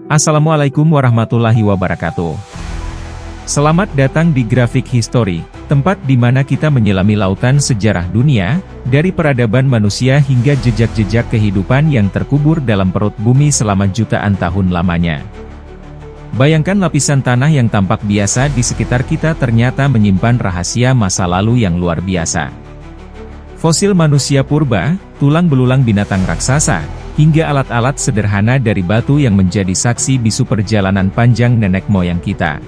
Assalamualaikum warahmatullahi wabarakatuh. Selamat datang di Grafik History, tempat di mana kita menyelami lautan sejarah dunia, dari peradaban manusia hingga jejak-jejak kehidupan yang terkubur dalam perut bumi selama jutaan tahun lamanya. Bayangkan lapisan tanah yang tampak biasa di sekitar kita ternyata menyimpan rahasia masa lalu yang luar biasa. Fosil manusia purba, tulang belulang binatang raksasa, hingga alat-alat sederhana dari batu yang menjadi saksi bisu perjalanan panjang nenek moyang kita.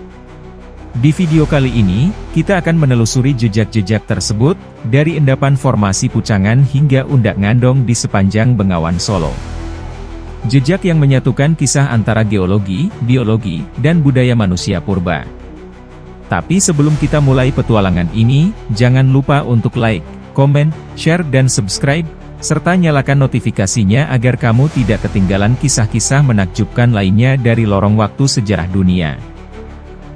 Di video kali ini, kita akan menelusuri jejak-jejak tersebut, dari endapan formasi Pucangan hingga Undak Ngandong di sepanjang Bengawan Solo. Jejak yang menyatukan kisah antara geologi, biologi, dan budaya manusia purba. Tapi sebelum kita mulai petualangan ini, jangan lupa untuk like, komen, share dan subscribe, serta nyalakan notifikasinya agar kamu tidak ketinggalan kisah-kisah menakjubkan lainnya dari lorong waktu sejarah dunia.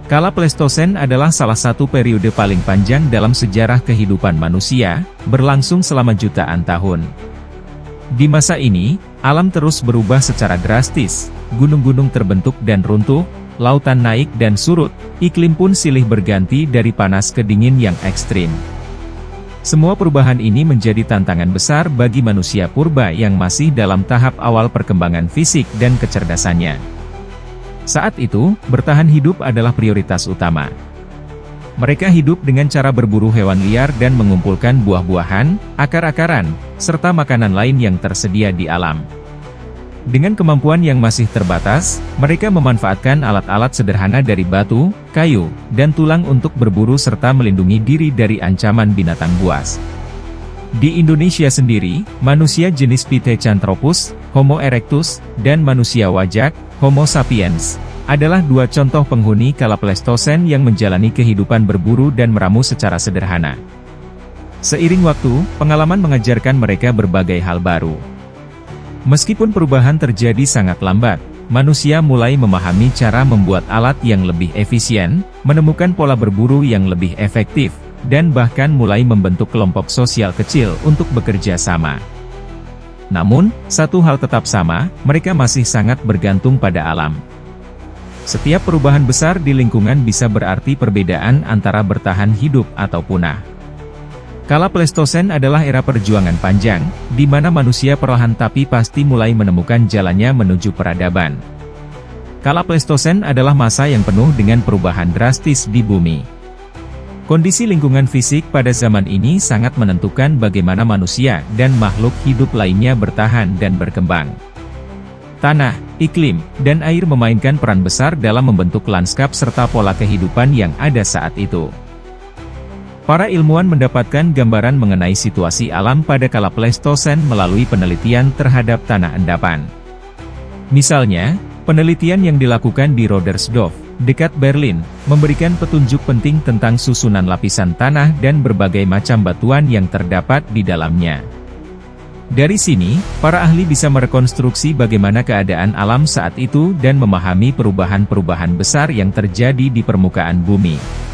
Kala Pleistosen adalah salah satu periode paling panjang dalam sejarah kehidupan manusia, berlangsung selama jutaan tahun. Di masa ini, alam terus berubah secara drastis, gunung-gunung terbentuk dan runtuh, lautan naik dan surut, iklim pun silih berganti dari panas ke dingin yang ekstrim. Semua perubahan ini menjadi tantangan besar bagi manusia purba yang masih dalam tahap awal perkembangan fisik dan kecerdasannya. Saat itu, bertahan hidup adalah prioritas utama. Mereka hidup dengan cara berburu hewan liar dan mengumpulkan buah-buahan, akar-akaran, serta makanan lain yang tersedia di alam. Dengan kemampuan yang masih terbatas, mereka memanfaatkan alat-alat sederhana dari batu, kayu, dan tulang untuk berburu serta melindungi diri dari ancaman binatang buas. Di Indonesia sendiri, manusia jenis Pithecanthropus, Homo erectus, dan manusia wajak, Homo sapiens, adalah dua contoh penghuni kala Pleistosen yang menjalani kehidupan berburu dan meramu secara sederhana. Seiring waktu, pengalaman mengajarkan mereka berbagai hal baru. Meskipun perubahan terjadi sangat lambat, manusia mulai memahami cara membuat alat yang lebih efisien, menemukan pola berburu yang lebih efektif, dan bahkan mulai membentuk kelompok sosial kecil untuk bekerja sama. Namun, satu hal tetap sama, mereka masih sangat bergantung pada alam. Setiap perubahan besar di lingkungan bisa berarti perbedaan antara bertahan hidup atau punah. Kala Pleistosen adalah era perjuangan panjang, di mana manusia perlahan tapi pasti mulai menemukan jalannya menuju peradaban. Kala Pleistosen adalah masa yang penuh dengan perubahan drastis di bumi. Kondisi lingkungan fisik pada zaman ini sangat menentukan bagaimana manusia dan makhluk hidup lainnya bertahan dan berkembang. Tanah, iklim, dan air memainkan peran besar dalam membentuk lanskap serta pola kehidupan yang ada saat itu. Para ilmuwan mendapatkan gambaran mengenai situasi alam pada kala Pleistosen melalui penelitian terhadap tanah endapan. Misalnya, penelitian yang dilakukan di Rodersdorf, dekat Berlin, memberikan petunjuk penting tentang susunan lapisan tanah dan berbagai macam batuan yang terdapat di dalamnya. Dari sini, para ahli bisa merekonstruksi bagaimana keadaan alam saat itu dan memahami perubahan-perubahan besar yang terjadi di permukaan bumi.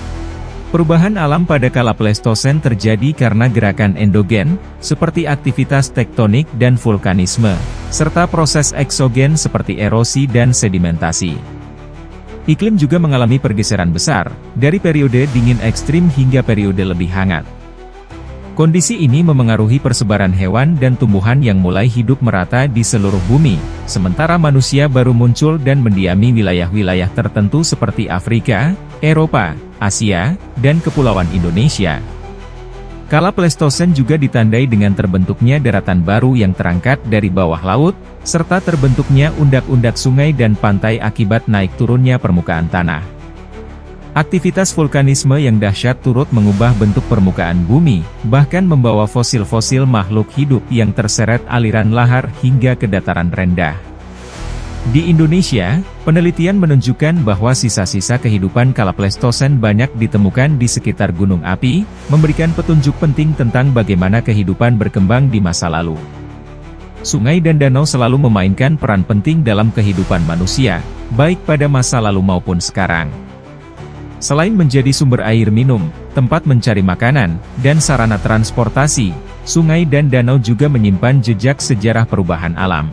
Perubahan alam pada kala Pleistosen terjadi karena gerakan endogen, seperti aktivitas tektonik dan vulkanisme, serta proses eksogen seperti erosi dan sedimentasi. Iklim juga mengalami pergeseran besar, dari periode dingin ekstrim hingga periode lebih hangat. Kondisi ini memengaruhi persebaran hewan dan tumbuhan yang mulai hidup merata di seluruh bumi, sementara manusia baru muncul dan mendiami wilayah-wilayah tertentu seperti Afrika, Eropa, Asia, dan Kepulauan Indonesia. Kala Pleistosen juga ditandai dengan terbentuknya daratan baru yang terangkat dari bawah laut, serta terbentuknya undak-undak sungai dan pantai akibat naik turunnya permukaan tanah. Aktivitas vulkanisme yang dahsyat turut mengubah bentuk permukaan bumi, bahkan membawa fosil-fosil makhluk hidup yang terseret aliran lahar hingga ke dataran rendah. Di Indonesia, penelitian menunjukkan bahwa sisa-sisa kehidupan kala Pleistosen banyak ditemukan di sekitar gunung api, memberikan petunjuk penting tentang bagaimana kehidupan berkembang di masa lalu. Sungai dan danau selalu memainkan peran penting dalam kehidupan manusia, baik pada masa lalu maupun sekarang. Selain menjadi sumber air minum, tempat mencari makanan, dan sarana transportasi, sungai dan danau juga menyimpan jejak sejarah perubahan alam.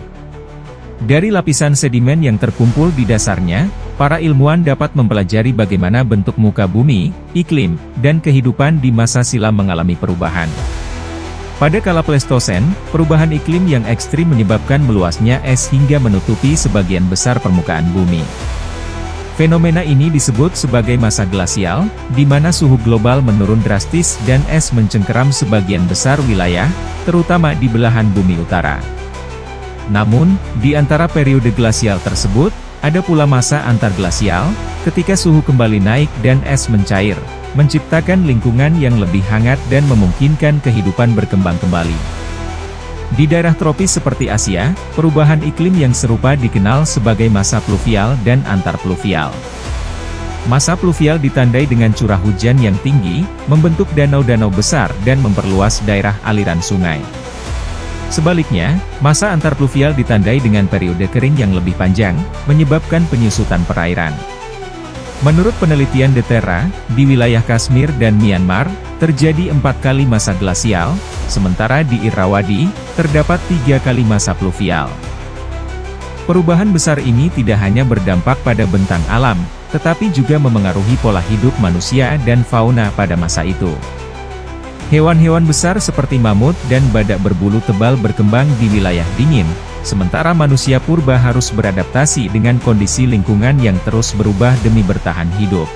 Dari lapisan sedimen yang terkumpul di dasarnya, para ilmuwan dapat mempelajari bagaimana bentuk muka bumi, iklim, dan kehidupan di masa silam mengalami perubahan. Pada kala Pleistosen, perubahan iklim yang ekstrim menyebabkan meluasnya es hingga menutupi sebagian besar permukaan bumi. Fenomena ini disebut sebagai masa glasial, di mana suhu global menurun drastis dan es mencengkeram sebagian besar wilayah, terutama di belahan bumi utara. Namun, di antara periode glasial tersebut, ada pula masa antarglasial, ketika suhu kembali naik dan es mencair, menciptakan lingkungan yang lebih hangat dan memungkinkan kehidupan berkembang kembali. Di daerah tropis seperti Asia, perubahan iklim yang serupa dikenal sebagai masa pluvial dan antarpluvial. Masa pluvial ditandai dengan curah hujan yang tinggi, membentuk danau-danau besar dan memperluas daerah aliran sungai. Sebaliknya, masa antarpluvial ditandai dengan periode kering yang lebih panjang, menyebabkan penyusutan perairan. Menurut penelitian The Terra, di wilayah Kashmir dan Myanmar, terjadi 4 kali masa glasial, sementara di Irrawaddy, terdapat 3 kali masa pluvial. Perubahan besar ini tidak hanya berdampak pada bentang alam, tetapi juga memengaruhi pola hidup manusia dan fauna pada masa itu. Hewan-hewan besar seperti mamut dan badak berbulu tebal berkembang di wilayah dingin, sementara manusia purba harus beradaptasi dengan kondisi lingkungan yang terus berubah demi bertahan hidup.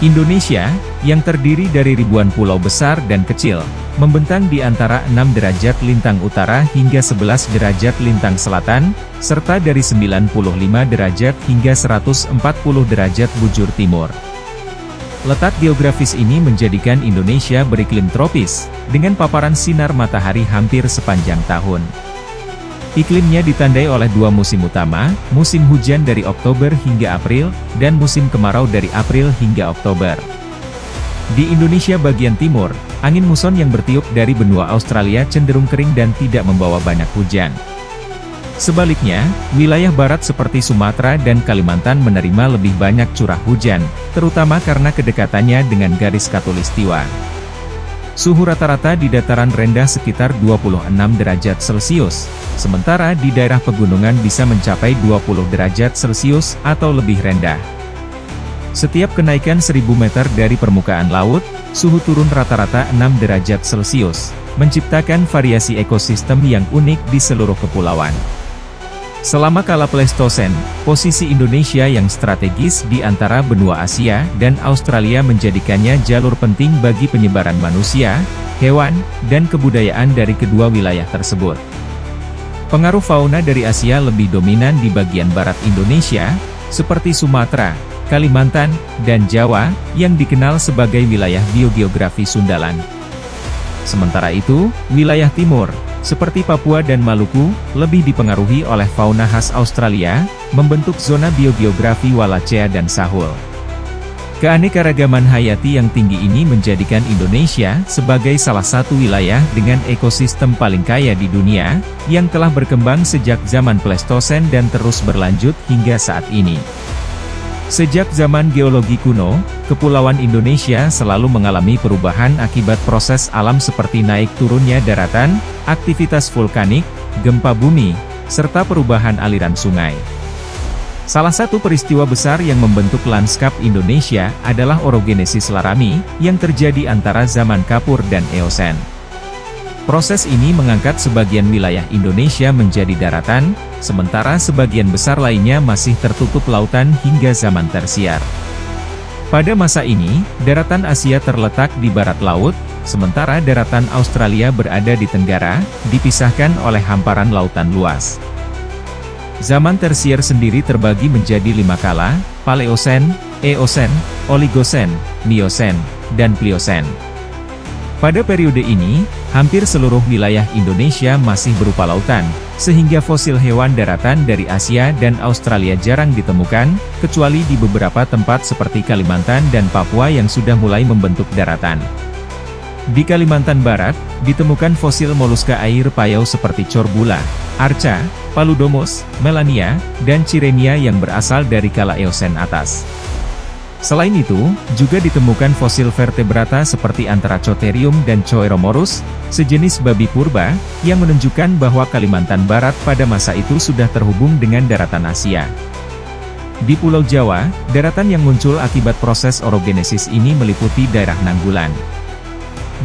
Indonesia, yang terdiri dari ribuan pulau besar dan kecil, membentang di antara 6 derajat lintang utara hingga 11 derajat lintang selatan, serta dari 95 derajat hingga 140 derajat bujur timur. Letak geografis ini menjadikan Indonesia beriklim tropis, dengan paparan sinar matahari hampir sepanjang tahun. Iklimnya ditandai oleh 2 musim utama, musim hujan dari Oktober hingga April, dan musim kemarau dari April hingga Oktober. Di Indonesia bagian timur, angin muson yang bertiup dari benua Australia cenderung kering dan tidak membawa banyak hujan. Sebaliknya, wilayah barat seperti Sumatera dan Kalimantan menerima lebih banyak curah hujan, terutama karena kedekatannya dengan garis khatulistiwa. Suhu rata-rata di dataran rendah sekitar 26 derajat Celcius, sementara di daerah pegunungan bisa mencapai 20 derajat Celcius atau lebih rendah. Setiap kenaikan 1000 meter dari permukaan laut, suhu turun rata-rata 6 derajat Celcius, menciptakan variasi ekosistem yang unik di seluruh kepulauan. Selama kala Pleistosen, posisi Indonesia yang strategis di antara benua Asia dan Australia menjadikannya jalur penting bagi penyebaran manusia, hewan, dan kebudayaan dari kedua wilayah tersebut. Pengaruh fauna dari Asia lebih dominan di bagian barat Indonesia, seperti Sumatera, Kalimantan, dan Jawa, yang dikenal sebagai wilayah biogeografi Sundaland. Sementara itu, wilayah timur, seperti Papua dan Maluku, lebih dipengaruhi oleh fauna khas Australia, membentuk zona biogeografi Wallacea dan Sahul. Keanekaragaman hayati yang tinggi ini menjadikan Indonesia sebagai salah satu wilayah dengan ekosistem paling kaya di dunia, yang telah berkembang sejak zaman Pleistosen dan terus berlanjut hingga saat ini. Sejak zaman geologi kuno, kepulauan Indonesia selalu mengalami perubahan akibat proses alam seperti naik turunnya daratan, aktivitas vulkanik, gempa bumi, serta perubahan aliran sungai. Salah satu peristiwa besar yang membentuk lanskap Indonesia adalah orogenesis Laramie, yang terjadi antara zaman Kapur dan Eosen. Proses ini mengangkat sebagian wilayah Indonesia menjadi daratan, sementara sebagian besar lainnya masih tertutup lautan hingga zaman tersiar. Pada masa ini, daratan Asia terletak di barat laut, sementara daratan Australia berada di tenggara, dipisahkan oleh hamparan lautan luas. Zaman tersier sendiri terbagi menjadi 5 kala: Paleosen, Eosen, Oligosen, Miosen, dan Pliosen. Pada periode ini, hampir seluruh wilayah Indonesia masih berupa lautan, sehingga fosil hewan daratan dari Asia dan Australia jarang ditemukan, kecuali di beberapa tempat seperti Kalimantan dan Papua yang sudah mulai membentuk daratan. Di Kalimantan Barat, ditemukan fosil moluska air payau seperti corbula, arca, paludomus, melania, dan cirenia yang berasal dari kala Eosen atas. Selain itu, juga ditemukan fosil vertebrata seperti Antarachotherium dan Coeromoros, sejenis babi purba, yang menunjukkan bahwa Kalimantan Barat pada masa itu sudah terhubung dengan daratan Asia. Di Pulau Jawa, daratan yang muncul akibat proses orogenesis ini meliputi daerah Nanggulan.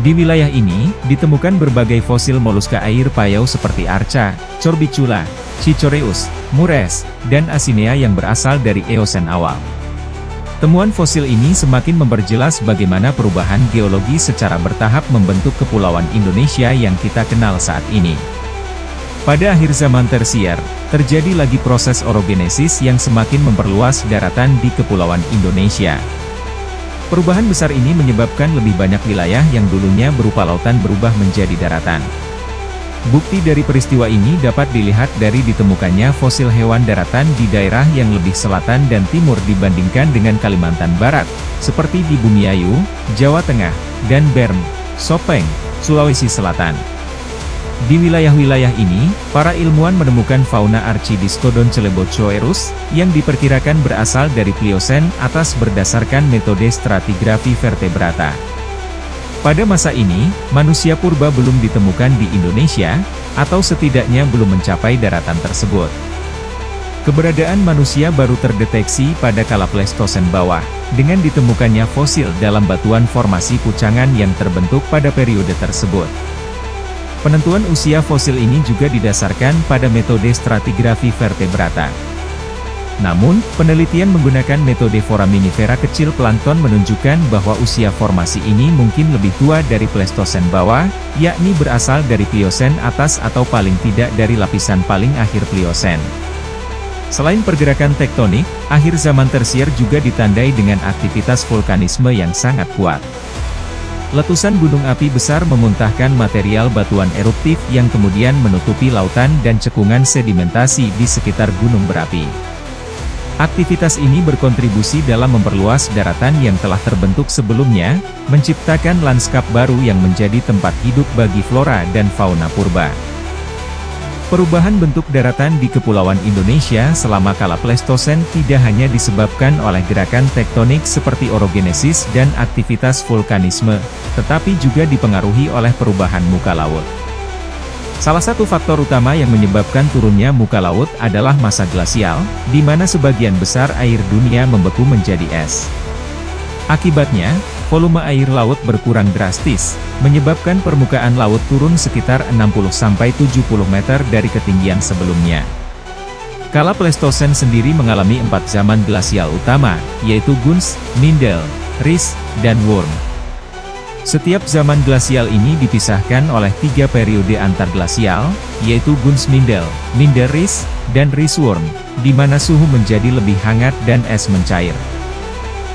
Di wilayah ini, ditemukan berbagai fosil moluska air payau seperti Arca, Corbicula, Cicoreus, Mures, dan Asinea yang berasal dari Eosen awal. Temuan fosil ini semakin memperjelas bagaimana perubahan geologi secara bertahap membentuk kepulauan Indonesia yang kita kenal saat ini. Pada akhir zaman tersier, terjadi lagi proses orogenesis yang semakin memperluas daratan di kepulauan Indonesia. Perubahan besar ini menyebabkan lebih banyak wilayah yang dulunya berupa lautan berubah menjadi daratan. Bukti dari peristiwa ini dapat dilihat dari ditemukannya fosil hewan daratan di daerah yang lebih selatan dan timur dibandingkan dengan Kalimantan Barat, seperti di Bumiayu, Jawa Tengah, dan Bern, Sopeng, Sulawesi Selatan. Di wilayah-wilayah ini, para ilmuwan menemukan fauna Archidiscodon Celebochoerus, yang diperkirakan berasal dari Pliosen atas berdasarkan metode stratigrafi vertebrata. Pada masa ini, manusia purba belum ditemukan di Indonesia, atau setidaknya belum mencapai daratan tersebut. Keberadaan manusia baru terdeteksi pada kala Pleistosen bawah, dengan ditemukannya fosil dalam batuan formasi pucangan yang terbentuk pada periode tersebut. Penentuan usia fosil ini juga didasarkan pada metode stratigrafi vertebrata. Namun, penelitian menggunakan metode foraminifera kecil plankton menunjukkan bahwa usia formasi ini mungkin lebih tua dari Pleistosen bawah, yakni berasal dari Pliosen atas atau paling tidak dari lapisan paling akhir Pliosen. Selain pergerakan tektonik, akhir zaman tersier juga ditandai dengan aktivitas vulkanisme yang sangat kuat. Letusan gunung api besar memuntahkan material batuan eruptif yang kemudian menutupi lautan dan cekungan sedimentasi di sekitar gunung berapi. Aktivitas ini berkontribusi dalam memperluas daratan yang telah terbentuk sebelumnya, menciptakan lanskap baru yang menjadi tempat hidup bagi flora dan fauna purba. Perubahan bentuk daratan di kepulauan Indonesia selama kala Pleistosen tidak hanya disebabkan oleh gerakan tektonik seperti orogenesis dan aktivitas vulkanisme, tetapi juga dipengaruhi oleh perubahan muka laut. Salah satu faktor utama yang menyebabkan turunnya muka laut adalah masa glasial, di mana sebagian besar air dunia membeku menjadi es. Akibatnya, volume air laut berkurang drastis, menyebabkan permukaan laut turun sekitar 60–70 meter dari ketinggian sebelumnya. Kala Pleistosen sendiri mengalami 4 zaman glasial utama, yaitu Gunst, Mindel, Ries, dan Wurm. Setiap zaman glasial ini dipisahkan oleh 3 periode antarglasial, yaitu Gunst-Mindel, Mindel-Ries, dan Ries-Wurm, di mana suhu menjadi lebih hangat dan es mencair.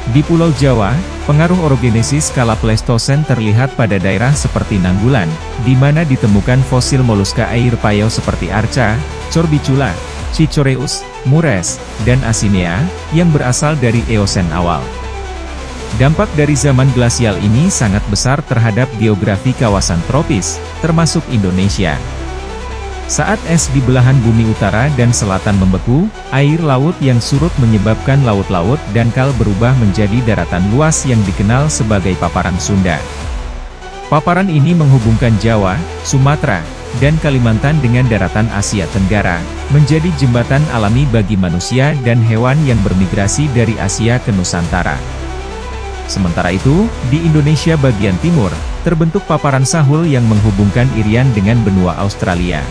Di Pulau Jawa, pengaruh orogenesis kala Pleistosen terlihat pada daerah seperti Nanggulan, di mana ditemukan fosil moluska air payau seperti Arca, Corbicula, Cicoreus, Mures, dan Asinea, yang berasal dari Eosen awal. Dampak dari zaman glasial ini sangat besar terhadap geografi kawasan tropis, termasuk Indonesia. Saat es di belahan bumi utara dan selatan membeku, air laut yang surut menyebabkan laut-laut dangkal berubah menjadi daratan luas yang dikenal sebagai paparan Sunda. Paparan ini menghubungkan Jawa, Sumatera, dan Kalimantan dengan daratan Asia Tenggara, menjadi jembatan alami bagi manusia dan hewan yang bermigrasi dari Asia ke Nusantara. Sementara itu, di Indonesia bagian timur, terbentuk paparan Sahul yang menghubungkan Irian dengan benua Australia.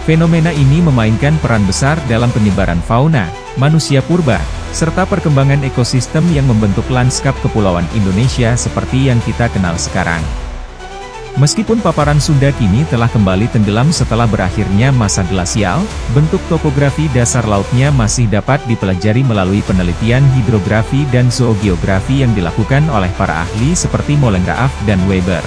Fenomena ini memainkan peran besar dalam penyebaran fauna, manusia purba, serta perkembangan ekosistem yang membentuk lanskap kepulauan Indonesia seperti yang kita kenal sekarang. Meskipun paparan Sunda kini telah kembali tenggelam setelah berakhirnya masa glasial, bentuk topografi dasar lautnya masih dapat dipelajari melalui penelitian hidrografi dan zoogeografi yang dilakukan oleh para ahli seperti Molengraaf dan Weber.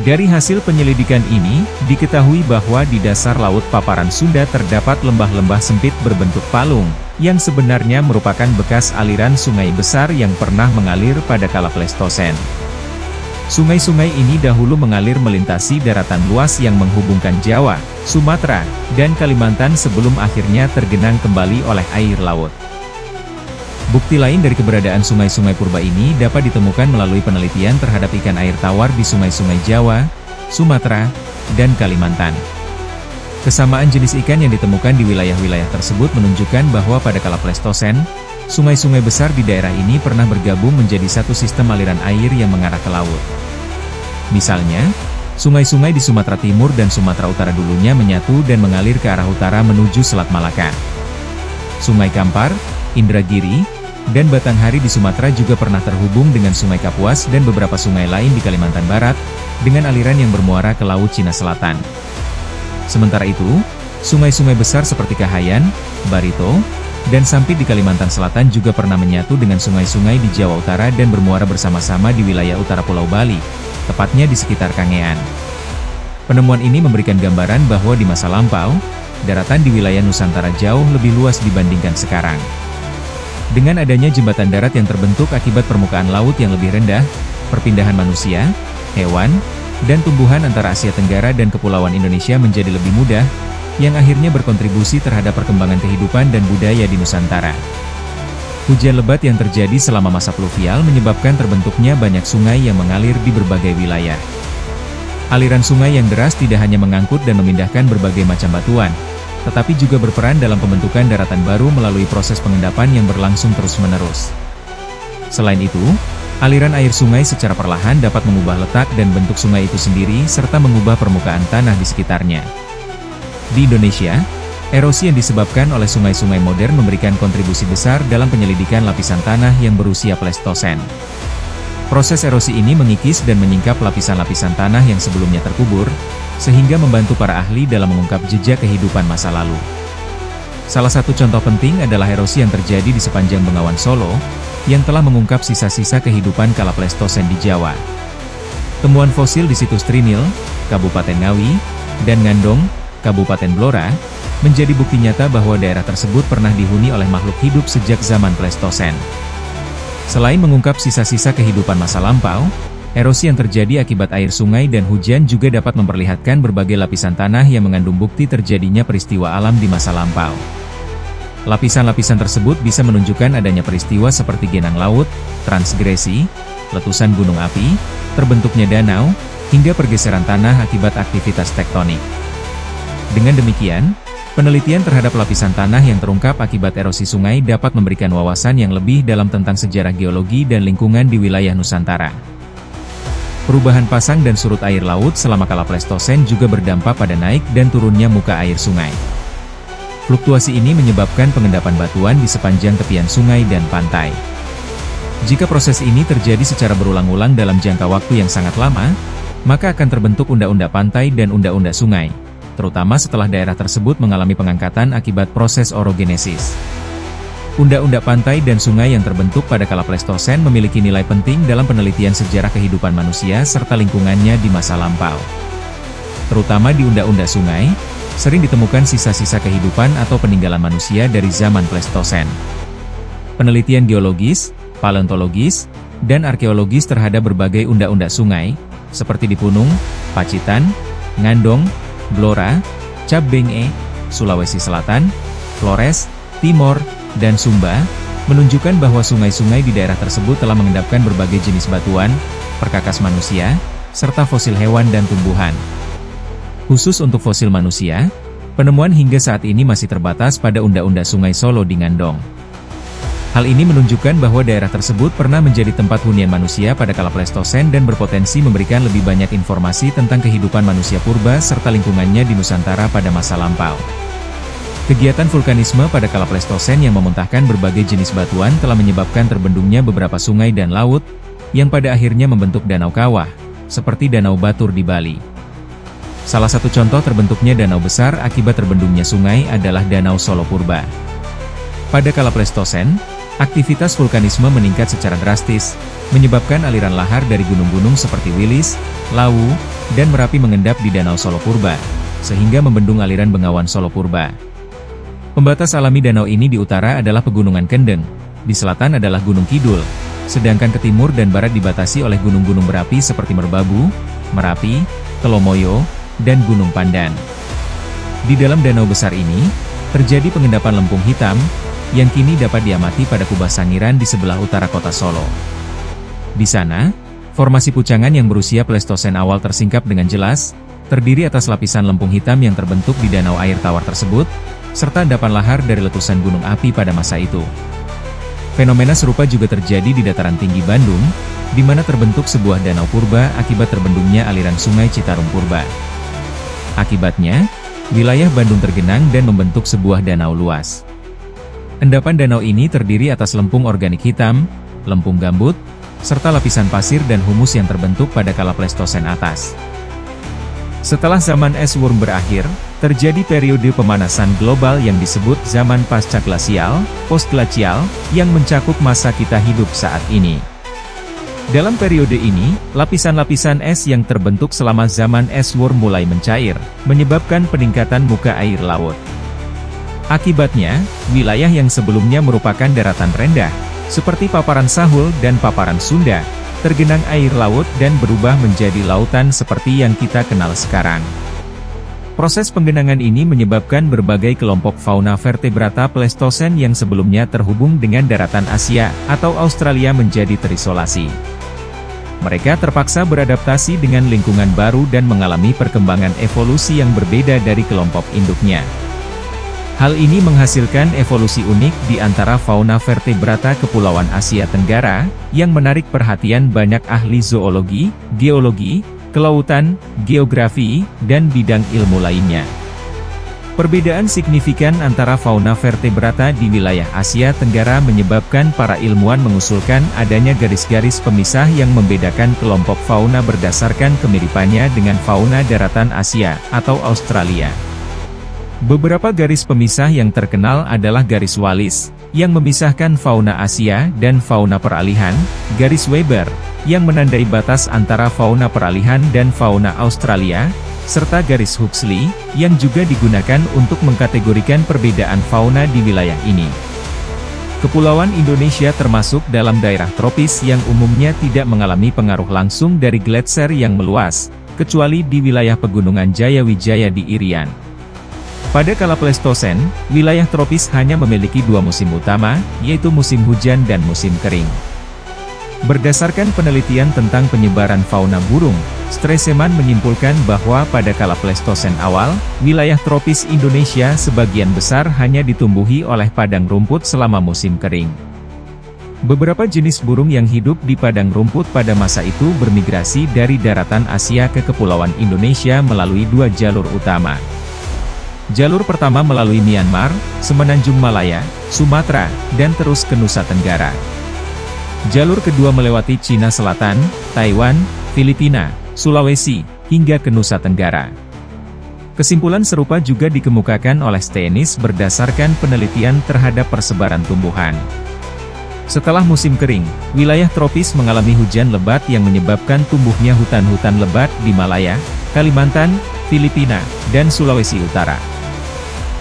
Dari hasil penyelidikan ini, diketahui bahwa di dasar laut paparan Sunda terdapat lembah-lembah sempit berbentuk palung, yang sebenarnya merupakan bekas aliran sungai besar yang pernah mengalir pada kala Pleistosen. Sungai-sungai ini dahulu mengalir melintasi daratan luas yang menghubungkan Jawa, Sumatera, dan Kalimantan sebelum akhirnya tergenang kembali oleh air laut. Bukti lain dari keberadaan sungai-sungai purba ini dapat ditemukan melalui penelitian terhadap ikan air tawar di sungai-sungai Jawa, Sumatera, dan Kalimantan. Kesamaan jenis ikan yang ditemukan di wilayah-wilayah tersebut menunjukkan bahwa pada kala Pleistosen, sungai-sungai besar di daerah ini pernah bergabung menjadi satu sistem aliran air yang mengarah ke laut. Misalnya, sungai-sungai di Sumatera Timur dan Sumatera Utara dulunya menyatu dan mengalir ke arah utara menuju Selat Malaka. Sungai Kampar, Indragiri, dan Batanghari di Sumatera juga pernah terhubung dengan Sungai Kapuas dan beberapa sungai lain di Kalimantan Barat, dengan aliran yang bermuara ke Laut Cina Selatan. Sementara itu, sungai-sungai besar seperti Kahayan, Barito, dan Sampit di Kalimantan Selatan juga pernah menyatu dengan sungai-sungai di Jawa Utara dan bermuara bersama-sama di wilayah utara Pulau Bali, tepatnya di sekitar Kangean. Penemuan ini memberikan gambaran bahwa di masa lampau, daratan di wilayah Nusantara jauh lebih luas dibandingkan sekarang. Dengan adanya jembatan darat yang terbentuk akibat permukaan laut yang lebih rendah, perpindahan manusia, hewan, dan tumbuhan antara Asia Tenggara dan Kepulauan Indonesia menjadi lebih mudah, yang akhirnya berkontribusi terhadap perkembangan kehidupan dan budaya di Nusantara. Hujan lebat yang terjadi selama masa pluvial menyebabkan terbentuknya banyak sungai yang mengalir di berbagai wilayah. Aliran sungai yang deras tidak hanya mengangkut dan memindahkan berbagai macam batuan, tetapi juga berperan dalam pembentukan daratan baru melalui proses pengendapan yang berlangsung terus-menerus. Selain itu, aliran air sungai secara perlahan dapat mengubah letak dan bentuk sungai itu sendiri serta mengubah permukaan tanah di sekitarnya. Di Indonesia, erosi yang disebabkan oleh sungai-sungai modern memberikan kontribusi besar dalam penyelidikan lapisan tanah yang berusia Pleistosen. Proses erosi ini mengikis dan menyingkap lapisan-lapisan tanah yang sebelumnya terkubur, sehingga membantu para ahli dalam mengungkap jejak kehidupan masa lalu. Salah satu contoh penting adalah erosi yang terjadi di sepanjang Bengawan Solo, yang telah mengungkap sisa-sisa kehidupan kala Pleistosen di Jawa. Temuan fosil di situs Trinil, Kabupaten Ngawi, dan Ngandong, Kabupaten Blora, menjadi bukti nyata bahwa daerah tersebut pernah dihuni oleh makhluk hidup sejak zaman Pleistosen. Selain mengungkap sisa-sisa kehidupan masa lampau, erosi yang terjadi akibat air sungai dan hujan juga dapat memperlihatkan berbagai lapisan tanah yang mengandung bukti terjadinya peristiwa alam di masa lampau. Lapisan-lapisan tersebut bisa menunjukkan adanya peristiwa seperti genang laut, transgresi, letusan gunung api, terbentuknya danau, hingga pergeseran tanah akibat aktivitas tektonik. Dengan demikian, penelitian terhadap lapisan tanah yang terungkap akibat erosi sungai dapat memberikan wawasan yang lebih dalam tentang sejarah geologi dan lingkungan di wilayah Nusantara. Perubahan pasang dan surut air laut selama kala Pleistosen juga berdampak pada naik dan turunnya muka air sungai. Fluktuasi ini menyebabkan pengendapan batuan di sepanjang tepian sungai dan pantai. Jika proses ini terjadi secara berulang-ulang dalam jangka waktu yang sangat lama, maka akan terbentuk unda-unda pantai dan unda-unda sungai, terutama setelah daerah tersebut mengalami pengangkatan akibat proses orogenesis. Unda-unda pantai dan sungai yang terbentuk pada kala Pleistosen memiliki nilai penting dalam penelitian sejarah kehidupan manusia serta lingkungannya di masa lampau. Terutama di unda-unda sungai, sering ditemukan sisa-sisa kehidupan atau peninggalan manusia dari zaman Pleistosen. Penelitian geologis, paleontologis, dan arkeologis terhadap berbagai unda-unda sungai, seperti di Punung, Pacitan, Ngandong, Blora, Cap Benge, Sulawesi Selatan, Flores, Timor, dan Sumba, menunjukkan bahwa sungai-sungai di daerah tersebut telah mengendapkan berbagai jenis batuan, perkakas manusia, serta fosil hewan dan tumbuhan. Khusus untuk fosil manusia, penemuan hingga saat ini masih terbatas pada unda-unda Sungai Solo di Ngandong. Hal ini menunjukkan bahwa daerah tersebut pernah menjadi tempat hunian manusia pada kala Pleistosen dan berpotensi memberikan lebih banyak informasi tentang kehidupan manusia purba serta lingkungannya di Nusantara pada masa lampau. Kegiatan vulkanisme pada kala Pleistosen yang memuntahkan berbagai jenis batuan telah menyebabkan terbendungnya beberapa sungai dan laut, yang pada akhirnya membentuk danau kawah, seperti Danau Batur di Bali. Salah satu contoh terbentuknya danau besar akibat terbendungnya sungai adalah Danau Solo Purba. Pada kala Pleistosen, aktivitas vulkanisme meningkat secara drastis, menyebabkan aliran lahar dari gunung-gunung seperti Wilis, Lawu, dan Merapi mengendap di Danau Solo Purba, sehingga membendung aliran Bengawan Solo Purba. Pembatas alami danau ini di utara adalah Pegunungan Kendeng, di selatan adalah Gunung Kidul, sedangkan ke timur dan barat dibatasi oleh gunung-gunung berapi seperti Merbabu, Merapi, Telomoyo, dan Gunung Pandan. Di dalam danau besar ini, terjadi pengendapan lempung hitam, yang kini dapat diamati pada kubah Sangiran di sebelah utara kota Solo. Di sana, formasi pucangan yang berusia Pleistosen awal tersingkap dengan jelas, terdiri atas lapisan lempung hitam yang terbentuk di danau air tawar tersebut, serta endapan lahar dari letusan gunung api pada masa itu. Fenomena serupa juga terjadi di dataran tinggi Bandung, di mana terbentuk sebuah danau purba akibat terbendungnya aliran sungai Citarum purba. Akibatnya, wilayah Bandung tergenang dan membentuk sebuah danau luas. Endapan danau ini terdiri atas lempung organik hitam, lempung gambut, serta lapisan pasir dan humus yang terbentuk pada kala Pleistosen atas. Setelah zaman es Wurm berakhir, terjadi periode pemanasan global yang disebut zaman pasca-glasial, post-glacial, yang mencakup masa kita hidup saat ini. Dalam periode ini, lapisan-lapisan es yang terbentuk selama zaman es Wurm mulai mencair, menyebabkan peningkatan muka air laut. Akibatnya, wilayah yang sebelumnya merupakan daratan rendah, seperti paparan Sahul dan paparan Sunda, tergenang air laut dan berubah menjadi lautan seperti yang kita kenal sekarang. Proses penggenangan ini menyebabkan berbagai kelompok fauna vertebrata Pleistosen yang sebelumnya terhubung dengan daratan Asia atau Australia menjadi terisolasi. Mereka terpaksa beradaptasi dengan lingkungan baru dan mengalami perkembangan evolusi yang berbeda dari kelompok induknya. Hal ini menghasilkan evolusi unik di antara fauna vertebrata Kepulauan Asia Tenggara, yang menarik perhatian banyak ahli zoologi, geologi, kelautan, geografi, dan bidang ilmu lainnya. Perbedaan signifikan antara fauna vertebrata di wilayah Asia Tenggara menyebabkan para ilmuwan mengusulkan adanya garis-garis pemisah yang membedakan kelompok fauna berdasarkan kemiripannya dengan fauna daratan Asia atau Australia. Beberapa garis pemisah yang terkenal adalah garis Wallis, yang memisahkan fauna Asia dan fauna peralihan, garis Weber, yang menandai batas antara fauna peralihan dan fauna Australia, serta garis Huxley, yang juga digunakan untuk mengkategorikan perbedaan fauna di wilayah ini. Kepulauan Indonesia termasuk dalam daerah tropis yang umumnya tidak mengalami pengaruh langsung dari gletser yang meluas, kecuali di wilayah pegunungan Jayawijaya di Irian. Pada kala Pleistosen, wilayah tropis hanya memiliki dua musim utama, yaitu musim hujan dan musim kering. Berdasarkan penelitian tentang penyebaran fauna burung, Stresemann menyimpulkan bahwa pada kala Pleistosen awal, wilayah tropis Indonesia sebagian besar hanya ditumbuhi oleh padang rumput selama musim kering. Beberapa jenis burung yang hidup di padang rumput pada masa itu bermigrasi dari daratan Asia ke Kepulauan Indonesia melalui dua jalur utama. Jalur pertama melalui Myanmar, Semenanjung Malaya, Sumatera, dan terus ke Nusa Tenggara. Jalur kedua melewati Cina Selatan, Taiwan, Filipina, Sulawesi, hingga ke Nusa Tenggara. Kesimpulan serupa juga dikemukakan oleh Steenis berdasarkan penelitian terhadap persebaran tumbuhan. Setelah musim kering, wilayah tropis mengalami hujan lebat yang menyebabkan tumbuhnya hutan-hutan lebat di Malaya, Kalimantan, Filipina, dan Sulawesi Utara.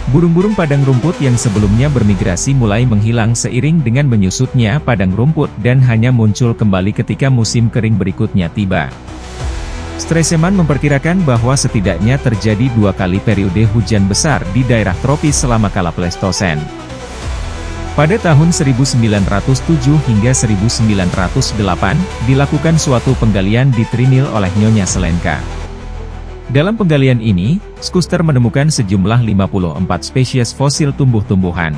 Burung-burung padang rumput yang sebelumnya bermigrasi mulai menghilang seiring dengan menyusutnya padang rumput dan hanya muncul kembali ketika musim kering berikutnya tiba. Stresemann memperkirakan bahwa setidaknya terjadi dua kali periode hujan besar di daerah tropis selama kala Pleistosen. Pada tahun 1907 hingga 1908, dilakukan suatu penggalian di Trinil oleh Nyonya Selenka. Dalam penggalian ini, Schuster menemukan sejumlah 54 spesies fosil tumbuh-tumbuhan.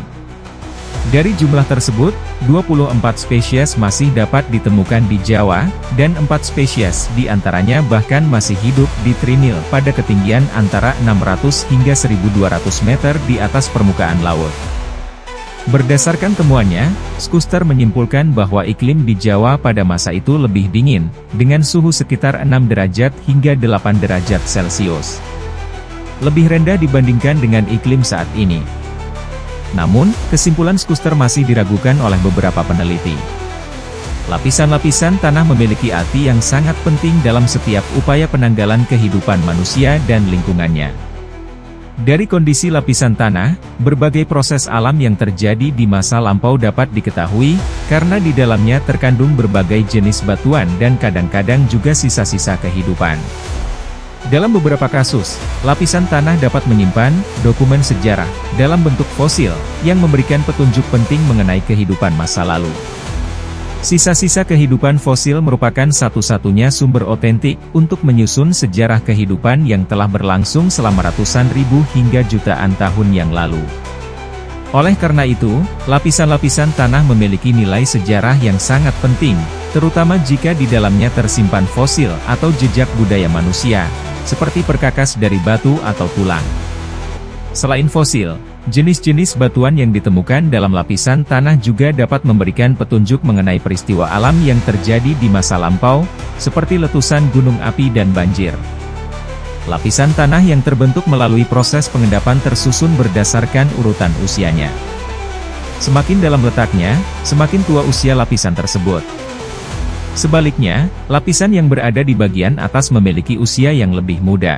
Dari jumlah tersebut, 24 spesies masih dapat ditemukan di Jawa, dan 4 spesies di antaranya bahkan masih hidup di Trinil pada ketinggian antara 600 hingga 1200 meter di atas permukaan laut. Berdasarkan temuannya, Schuster menyimpulkan bahwa iklim di Jawa pada masa itu lebih dingin, dengan suhu sekitar 6 derajat hingga 8 derajat Celcius. Lebih rendah dibandingkan dengan iklim saat ini. Namun, kesimpulan Schuster masih diragukan oleh beberapa peneliti. Lapisan-lapisan tanah memiliki arti yang sangat penting dalam setiap upaya penanggalan kehidupan manusia dan lingkungannya. Dari kondisi lapisan tanah, berbagai proses alam yang terjadi di masa lampau dapat diketahui, karena di dalamnya terkandung berbagai jenis batuan dan kadang-kadang juga sisa-sisa kehidupan. Dalam beberapa kasus, lapisan tanah dapat menyimpan dokumen sejarah dalam bentuk fosil yang memberikan petunjuk penting mengenai kehidupan masa lalu. Sisa-sisa kehidupan fosil merupakan satu-satunya sumber otentik untuk menyusun sejarah kehidupan yang telah berlangsung selama ratusan ribu hingga jutaan tahun yang lalu. Oleh karena itu, lapisan-lapisan tanah memiliki nilai sejarah yang sangat penting, terutama jika di dalamnya tersimpan fosil atau jejak budaya manusia, seperti perkakas dari batu atau tulang. Selain fosil, jenis-jenis batuan yang ditemukan dalam lapisan tanah juga dapat memberikan petunjuk mengenai peristiwa alam yang terjadi di masa lampau, seperti letusan gunung api dan banjir. Lapisan tanah yang terbentuk melalui proses pengendapan tersusun berdasarkan urutan usianya. Semakin dalam letaknya, semakin tua usia lapisan tersebut. Sebaliknya, lapisan yang berada di bagian atas memiliki usia yang lebih muda.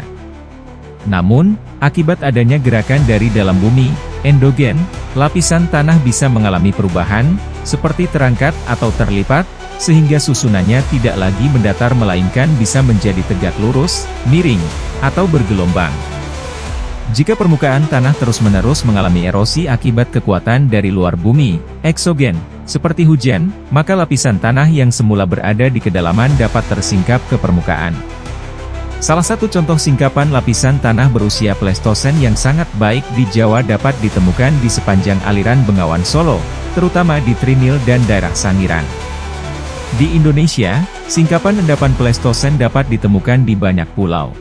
Namun, akibat adanya gerakan dari dalam bumi, endogen, lapisan tanah bisa mengalami perubahan, seperti terangkat atau terlipat, sehingga susunannya tidak lagi mendatar melainkan bisa menjadi tegak lurus, miring, atau bergelombang. Jika permukaan tanah terus-menerus mengalami erosi akibat kekuatan dari luar bumi, eksogen, seperti hujan, maka lapisan tanah yang semula berada di kedalaman dapat tersingkap ke permukaan. Salah satu contoh singkapan lapisan tanah berusia Pleistosen yang sangat baik di Jawa dapat ditemukan di sepanjang aliran Bengawan Solo, terutama di Trinil dan daerah Sangiran. Di Indonesia, singkapan endapan Pleistosen dapat ditemukan di banyak pulau.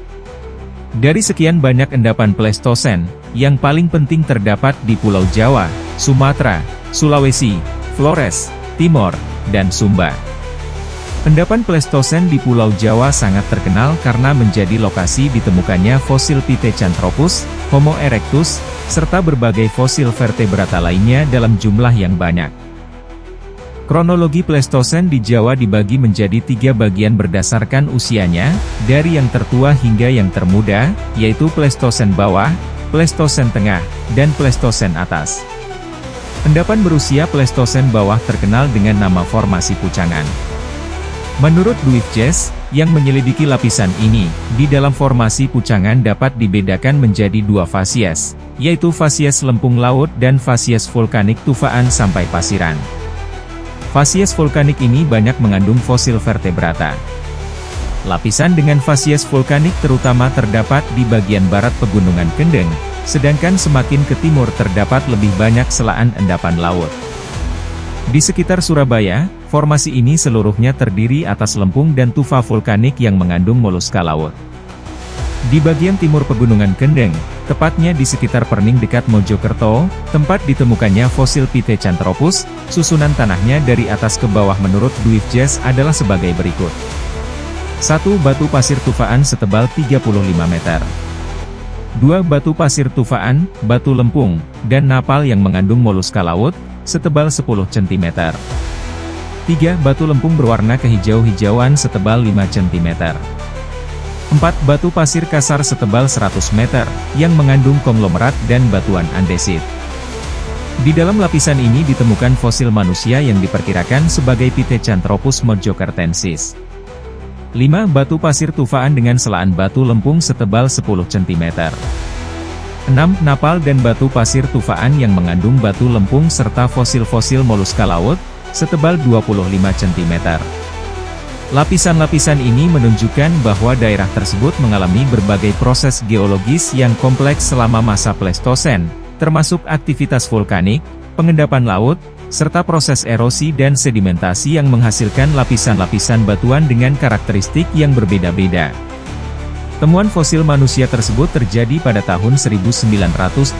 Dari sekian banyak endapan Pleistosen, yang paling penting terdapat di Pulau Jawa, Sumatera, Sulawesi, Flores, Timor, dan Sumba. Endapan Pleistosen di Pulau Jawa sangat terkenal karena menjadi lokasi ditemukannya fosil Pithecanthropus, Homo erectus, serta berbagai fosil vertebrata lainnya dalam jumlah yang banyak. Kronologi Pleistosen di Jawa dibagi menjadi 3 bagian berdasarkan usianya, dari yang tertua hingga yang termuda, yaitu Pleistosen bawah, Pleistosen tengah, dan Pleistosen atas. Endapan berusia Pleistosen bawah terkenal dengan nama formasi pucangan. Menurut Duifjes, yang menyelidiki lapisan ini, di dalam formasi pucangan dapat dibedakan menjadi 2 fasies, yaitu fasies lempung laut dan fasies vulkanik tufaan sampai pasiran. Fasies vulkanik ini banyak mengandung fosil vertebrata. Lapisan dengan fasies vulkanik terutama terdapat di bagian barat pegunungan Kendeng, sedangkan semakin ke timur terdapat lebih banyak selaan endapan laut. Di sekitar Surabaya, formasi ini seluruhnya terdiri atas lempung dan tufa vulkanik yang mengandung moluska laut. Di bagian timur pegunungan Kendeng, tepatnya di sekitar Perning dekat Mojokerto, tempat ditemukannya fosil Pithecanthropus, susunan tanahnya dari atas ke bawah menurut Duifjes adalah sebagai berikut. 1. Batu pasir tufaan setebal 35 meter. 2. Batu pasir tufaan, batu lempung, dan napal yang mengandung moluska laut, setebal 10 cm. 3. Batu lempung berwarna kehijau-hijauan setebal 5 cm. 4. Batu pasir kasar setebal 100 meter, yang mengandung konglomerat dan batuan andesit. Di dalam lapisan ini ditemukan fosil manusia yang diperkirakan sebagai Pithecanthropus mojokertensis. 5. Batu pasir tufaan dengan selaan batu lempung setebal 10 cm. 6. Napal dan batu pasir tufaan yang mengandung batu lempung serta fosil-fosil moluska laut, setebal 25 cm. Lapisan-lapisan ini menunjukkan bahwa daerah tersebut mengalami berbagai proses geologis yang kompleks selama masa Pleistosen, termasuk aktivitas vulkanik, pengendapan laut, serta proses erosi dan sedimentasi yang menghasilkan lapisan-lapisan batuan dengan karakteristik yang berbeda-beda. Temuan fosil manusia tersebut terjadi pada tahun 1936.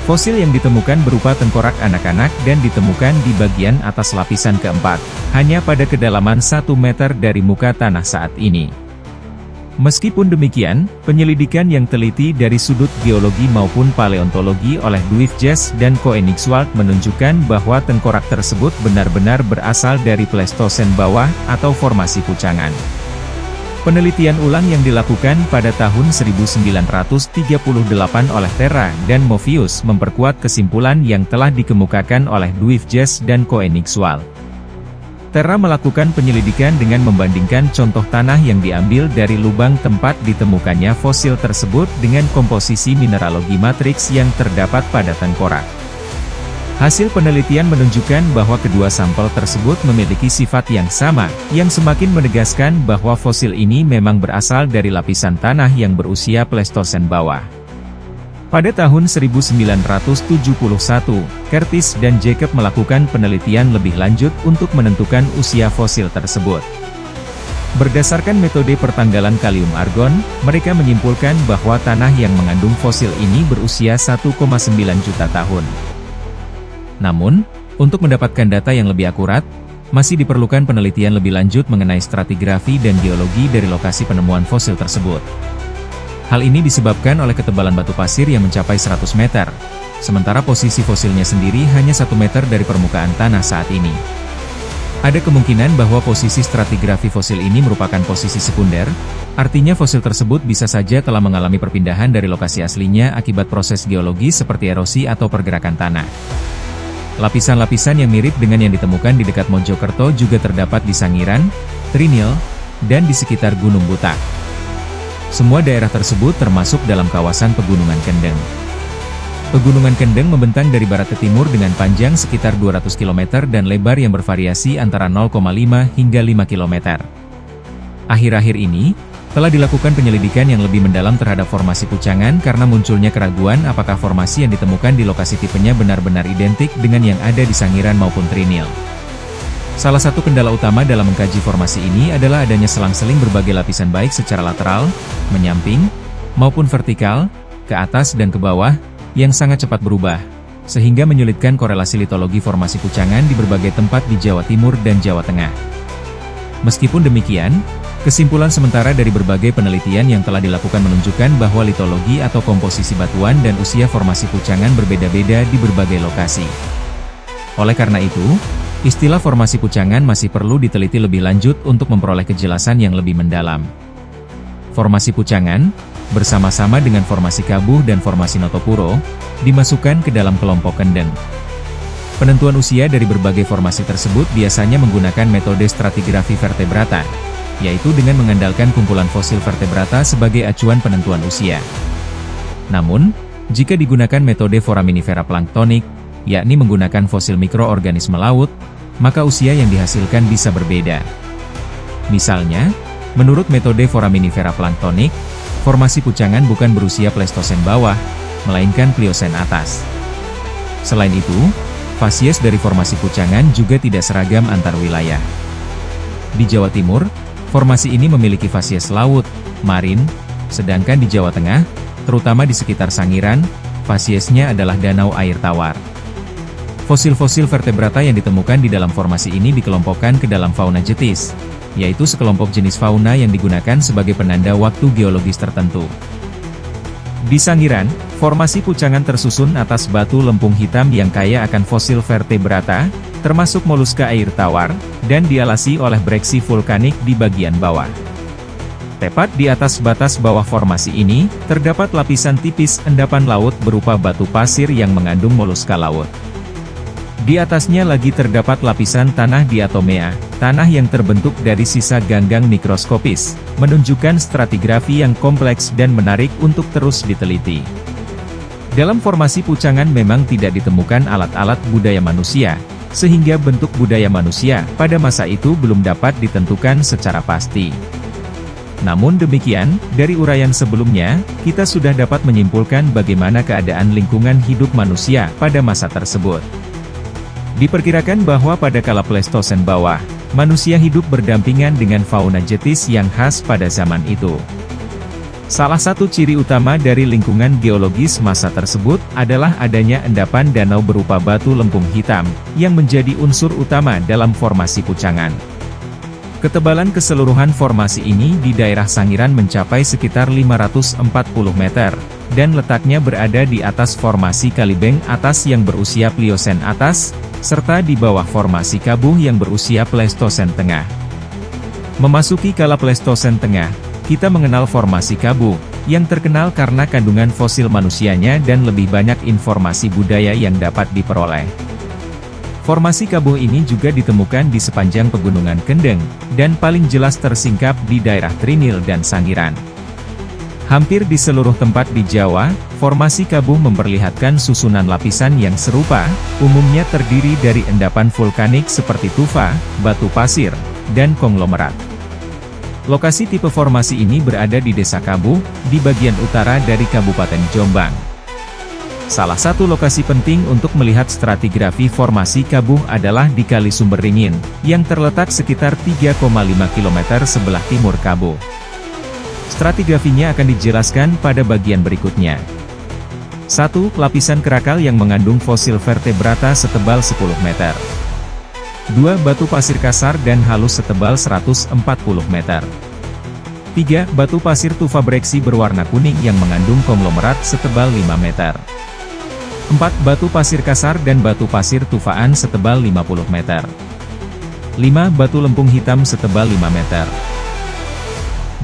Fosil yang ditemukan berupa tengkorak anak-anak dan ditemukan di bagian atas lapisan keempat, hanya pada kedalaman 1 meter dari muka tanah saat ini. Meskipun demikian, penyelidikan yang teliti dari sudut geologi maupun paleontologi oleh Duifjes dan Koenigswald menunjukkan bahwa tengkorak tersebut benar-benar berasal dari Pleistosen bawah atau formasi pucangan. Penelitian ulang yang dilakukan pada tahun 1938 oleh Terra dan Movius memperkuat kesimpulan yang telah dikemukakan oleh Duifjes dan Koenigswald. Terra melakukan penyelidikan dengan membandingkan contoh tanah yang diambil dari lubang tempat ditemukannya fosil tersebut dengan komposisi mineralogi matriks yang terdapat pada tengkorak. Hasil penelitian menunjukkan bahwa kedua sampel tersebut memiliki sifat yang sama, yang semakin menegaskan bahwa fosil ini memang berasal dari lapisan tanah yang berusia Pleistosen bawah. Pada tahun 1971, Curtis dan Jacob melakukan penelitian lebih lanjut untuk menentukan usia fosil tersebut. Berdasarkan metode pertanggalan kalium-argon, mereka menyimpulkan bahwa tanah yang mengandung fosil ini berusia 1,9 juta tahun. Namun, untuk mendapatkan data yang lebih akurat, masih diperlukan penelitian lebih lanjut mengenai stratigrafi dan geologi dari lokasi penemuan fosil tersebut. Hal ini disebabkan oleh ketebalan batu pasir yang mencapai 100 meter, sementara posisi fosilnya sendiri hanya 1 meter dari permukaan tanah saat ini. Ada kemungkinan bahwa posisi stratigrafi fosil ini merupakan posisi sekunder, artinya fosil tersebut bisa saja telah mengalami perpindahan dari lokasi aslinya akibat proses geologi seperti erosi atau pergerakan tanah. Lapisan-lapisan yang mirip dengan yang ditemukan di dekat Mojokerto juga terdapat di Sangiran, Trinil, dan di sekitar Gunung Butak. Semua daerah tersebut termasuk dalam kawasan Pegunungan Kendeng. Pegunungan Kendeng membentang dari barat ke timur dengan panjang sekitar 200 km dan lebar yang bervariasi antara 0,5 hingga 5 km. Akhir-akhir ini, telah dilakukan penyelidikan yang lebih mendalam terhadap formasi Pucangan karena munculnya keraguan apakah formasi yang ditemukan di lokasi tipenya benar-benar identik dengan yang ada di Sangiran maupun Trinil. Salah satu kendala utama dalam mengkaji formasi ini adalah adanya selang-seling berbagai lapisan baik secara lateral, menyamping, maupun vertikal, ke atas dan ke bawah, yang sangat cepat berubah, sehingga menyulitkan korelasi litologi formasi Pucangan di berbagai tempat di Jawa Timur dan Jawa Tengah. Meskipun demikian, kesimpulan sementara dari berbagai penelitian yang telah dilakukan menunjukkan bahwa litologi atau komposisi batuan dan usia formasi Pucangan berbeda-beda di berbagai lokasi. Oleh karena itu, istilah formasi Pucangan masih perlu diteliti lebih lanjut untuk memperoleh kejelasan yang lebih mendalam. Formasi Pucangan, bersama-sama dengan formasi Kabuh dan formasi Notopuro, dimasukkan ke dalam kelompok Kendeng. Penentuan usia dari berbagai formasi tersebut biasanya menggunakan metode stratigrafi vertebrata, yaitu dengan mengandalkan kumpulan fosil vertebrata sebagai acuan penentuan usia. Namun, jika digunakan metode foraminifera planktonik, yakni menggunakan fosil mikroorganisme laut, maka usia yang dihasilkan bisa berbeda. Misalnya, menurut metode foraminifera planktonik, formasi Pucangan bukan berusia Pleistosen bawah, melainkan Pliosen atas. Selain itu, fasies dari formasi Pucangan juga tidak seragam antar wilayah. Di Jawa Timur, formasi ini memiliki fasies laut, marin, sedangkan di Jawa Tengah, terutama di sekitar Sangiran, fasiesnya adalah danau air tawar. Fosil-fosil vertebrata yang ditemukan di dalam formasi ini dikelompokkan ke dalam fauna jetis, yaitu sekelompok jenis fauna yang digunakan sebagai penanda waktu geologis tertentu. Di Sangiran, formasi Pucangan tersusun atas batu lempung hitam yang kaya akan fosil vertebrata, termasuk moluska air tawar, dan dialasi oleh breksi vulkanik di bagian bawah. Tepat di atas batas bawah formasi ini, terdapat lapisan tipis endapan laut berupa batu pasir yang mengandung moluska laut. Di atasnya lagi terdapat lapisan tanah diatomea, tanah yang terbentuk dari sisa ganggang mikroskopis, menunjukkan stratigrafi yang kompleks dan menarik untuk terus diteliti. Dalam formasi Pucangan memang tidak ditemukan alat-alat budaya manusia, sehingga bentuk budaya manusia pada masa itu belum dapat ditentukan secara pasti. Namun demikian, dari uraian sebelumnya, kita sudah dapat menyimpulkan bagaimana keadaan lingkungan hidup manusia pada masa tersebut. Diperkirakan bahwa pada kala Pleistosen bawah, manusia hidup berdampingan dengan fauna jetis yang khas pada zaman itu. Salah satu ciri utama dari lingkungan geologis masa tersebut adalah adanya endapan danau berupa batu lempung hitam, yang menjadi unsur utama dalam formasi Pucangan. Ketebalan keseluruhan formasi ini di daerah Sangiran mencapai sekitar 540 meter, dan letaknya berada di atas formasi Kalibeng atas yang berusia Pliosen atas, serta di bawah formasi Kabuh yang berusia Pleistosen tengah. Memasuki kala Pleistosen tengah, kita mengenal formasi Kabuh, yang terkenal karena kandungan fosil manusianya dan lebih banyak informasi budaya yang dapat diperoleh. Formasi Kabuh ini juga ditemukan di sepanjang Pegunungan Kendeng, dan paling jelas tersingkap di daerah Trinil dan Sangiran. Hampir di seluruh tempat di Jawa, formasi Kabuh memperlihatkan susunan lapisan yang serupa, umumnya terdiri dari endapan vulkanik seperti tufa, batu pasir, dan konglomerat. Lokasi tipe formasi ini berada di Desa Kabuh, di bagian utara dari Kabupaten Jombang. Salah satu lokasi penting untuk melihat stratigrafi formasi Kabuh adalah di Kali Sumberringin, yang terletak sekitar 3,5 km sebelah timur Kabuh. Stratigrafinya akan dijelaskan pada bagian berikutnya. 1. Lapisan kerakal yang mengandung fosil vertebrata setebal 10 meter. 2. Batu pasir kasar dan halus setebal 140 meter. 3. Batu pasir tufa breksi berwarna kuning yang mengandung konglomerat setebal 5 meter. 4. Batu pasir kasar dan batu pasir tufaan setebal 50 meter. 5. Batu lempung hitam setebal 5 meter.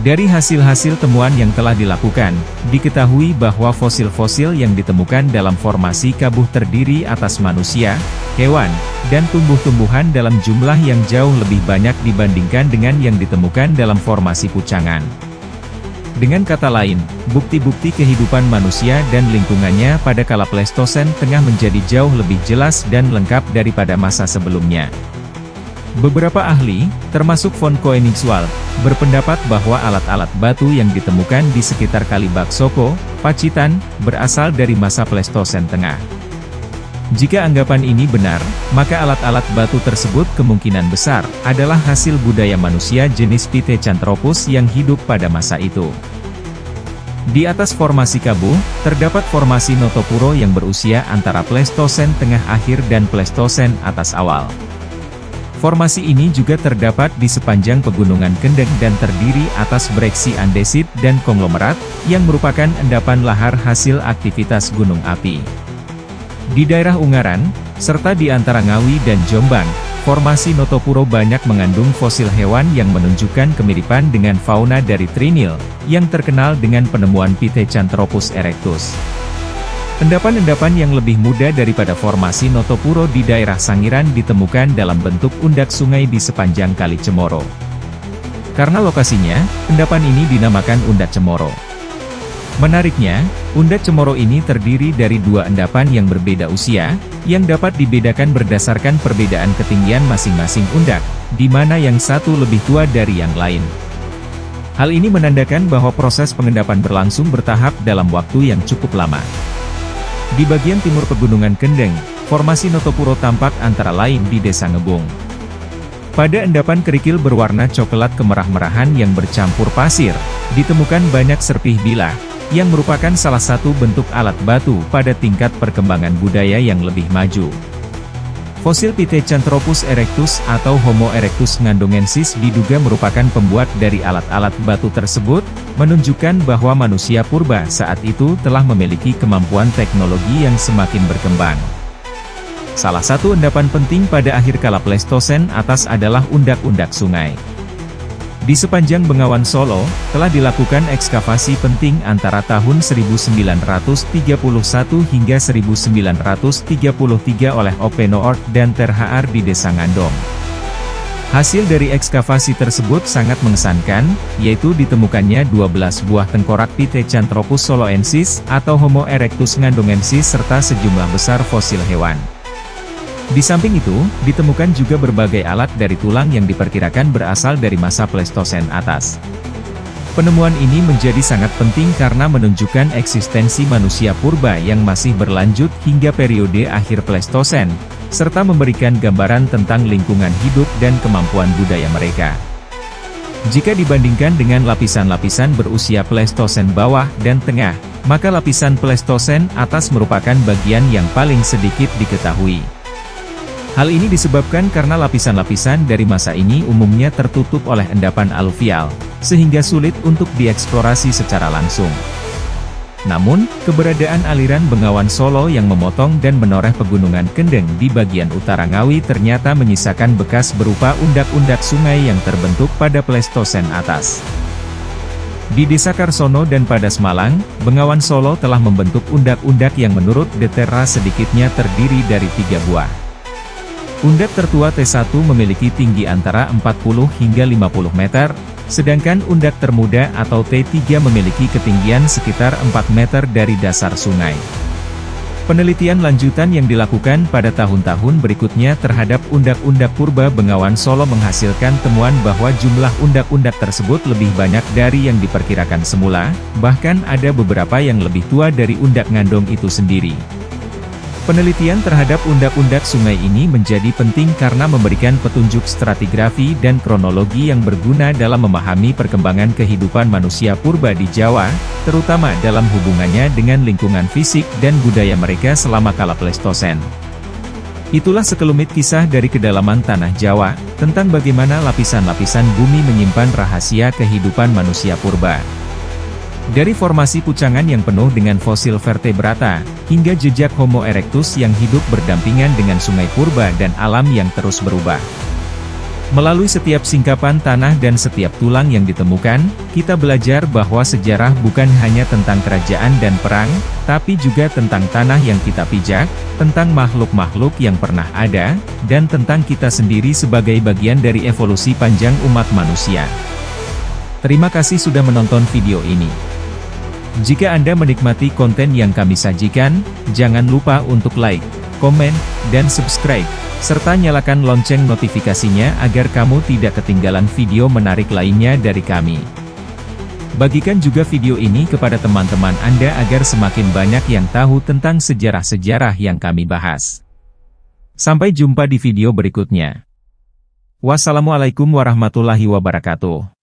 Dari hasil-hasil temuan yang telah dilakukan, diketahui bahwa fosil-fosil yang ditemukan dalam formasi Kabuh terdiri atas manusia, hewan, dan tumbuh-tumbuhan dalam jumlah yang jauh lebih banyak dibandingkan dengan yang ditemukan dalam formasi Pucangan. Dengan kata lain, bukti-bukti kehidupan manusia dan lingkungannya pada kala Pleistosen tengah menjadi jauh lebih jelas dan lengkap daripada masa sebelumnya. Beberapa ahli, termasuk von Koenigswald, berpendapat bahwa alat-alat batu yang ditemukan di sekitar Kali Baksoko, Pacitan, berasal dari masa Pleistosen Tengah. Jika anggapan ini benar, maka alat-alat batu tersebut kemungkinan besar adalah hasil budaya manusia jenis Pithecanthropus yang hidup pada masa itu. Di atas formasi Kabuh, terdapat formasi Notopuro yang berusia antara Pleistosen Tengah akhir dan Pleistosen atas awal. Formasi ini juga terdapat di sepanjang Pegunungan Kendeng dan terdiri atas breksi andesit dan konglomerat, yang merupakan endapan lahar hasil aktivitas gunung api. Di daerah Ungaran, serta di antara Ngawi dan Jombang, formasi Notopuro banyak mengandung fosil hewan yang menunjukkan kemiripan dengan fauna dari Trinil, yang terkenal dengan penemuan Pithecanthropus erectus. Endapan-endapan yang lebih muda daripada formasi Notopuro di daerah Sangiran ditemukan dalam bentuk undak sungai di sepanjang Kali Cemoro. Karena lokasinya, endapan ini dinamakan Undak Cemoro. Menariknya, Undak Cemoro ini terdiri dari dua endapan yang berbeda usia, yang dapat dibedakan berdasarkan perbedaan ketinggian masing-masing undak, di mana yang satu lebih tua dari yang lain. Hal ini menandakan bahwa proses pengendapan berlangsung bertahap dalam waktu yang cukup lama. Di bagian timur Pegunungan Kendeng, formasi Notopuro tampak antara lain di Desa Ngebung. Pada endapan kerikil berwarna coklat kemerah-merahan yang bercampur pasir, ditemukan banyak serpih bilah, yang merupakan salah satu bentuk alat batu pada tingkat perkembangan budaya yang lebih maju. Fosil Pithecanthropus erectus atau Homo erectus ngandongensis diduga merupakan pembuat dari alat-alat batu tersebut, menunjukkan bahwa manusia purba saat itu telah memiliki kemampuan teknologi yang semakin berkembang. Salah satu endapan penting pada akhir kala Pleistosen atas adalah undak-undak sungai. Di sepanjang Bengawan Solo, telah dilakukan ekskavasi penting antara tahun 1931 hingga 1933 oleh Openoord dan Ter Haar di Desa Ngandong. Hasil dari ekskavasi tersebut sangat mengesankan, yaitu ditemukannya 12 buah tengkorak Pithecanthropus soloensis atau Homo erectus ngandongensis serta sejumlah besar fosil hewan. Di samping itu, ditemukan juga berbagai alat dari tulang yang diperkirakan berasal dari masa Pleistosen atas. Penemuan ini menjadi sangat penting karena menunjukkan eksistensi manusia purba yang masih berlanjut hingga periode akhir Pleistosen, serta memberikan gambaran tentang lingkungan hidup dan kemampuan budaya mereka. Jika dibandingkan dengan lapisan-lapisan berusia Pleistosen bawah dan tengah, maka lapisan Pleistosen atas merupakan bagian yang paling sedikit diketahui. Hal ini disebabkan karena lapisan-lapisan dari masa ini umumnya tertutup oleh endapan aluvial, sehingga sulit untuk dieksplorasi secara langsung. Namun, keberadaan aliran Bengawan Solo yang memotong dan menoreh Pegunungan Kendeng di bagian utara Ngawi ternyata menyisakan bekas berupa undak-undak sungai yang terbentuk pada Pleistosen atas. Di Desa Karsono dan Padas Malang, Bengawan Solo telah membentuk undak-undak yang menurut De Terra sedikitnya terdiri dari 3 buah. Undak tertua T1 memiliki tinggi antara 40 hingga 50 meter, sedangkan undak termuda atau T3 memiliki ketinggian sekitar 4 meter dari dasar sungai. Penelitian lanjutan yang dilakukan pada tahun-tahun berikutnya terhadap undak-undak purba Bengawan Solo menghasilkan temuan bahwa jumlah undak-undak tersebut lebih banyak dari yang diperkirakan semula, bahkan ada beberapa yang lebih tua dari undak Ngandong itu sendiri. Penelitian terhadap undak-undak sungai ini menjadi penting karena memberikan petunjuk stratigrafi dan kronologi yang berguna dalam memahami perkembangan kehidupan manusia purba di Jawa, terutama dalam hubungannya dengan lingkungan fisik dan budaya mereka selama kala Pleistosen. Itulah sekelumit kisah dari kedalaman tanah Jawa, tentang bagaimana lapisan-lapisan bumi menyimpan rahasia kehidupan manusia purba. Dari formasi pucangan yang penuh dengan fosil vertebrata, hingga jejak Homo erectus yang hidup berdampingan dengan sungai purba dan alam yang terus berubah. Melalui setiap singkapan tanah dan setiap tulang yang ditemukan, kita belajar bahwa sejarah bukan hanya tentang kerajaan dan perang, tapi juga tentang tanah yang kita pijak, tentang makhluk-makhluk yang pernah ada, dan tentang kita sendiri sebagai bagian dari evolusi panjang umat manusia. Terima kasih sudah menonton video ini. Jika Anda menikmati konten yang kami sajikan, jangan lupa untuk like, komen, dan subscribe, serta nyalakan lonceng notifikasinya agar kamu tidak ketinggalan video menarik lainnya dari kami. Bagikan juga video ini kepada teman-teman Anda agar semakin banyak yang tahu tentang sejarah-sejarah yang kami bahas. Sampai jumpa di video berikutnya. Wassalamualaikum warahmatullahi wabarakatuh.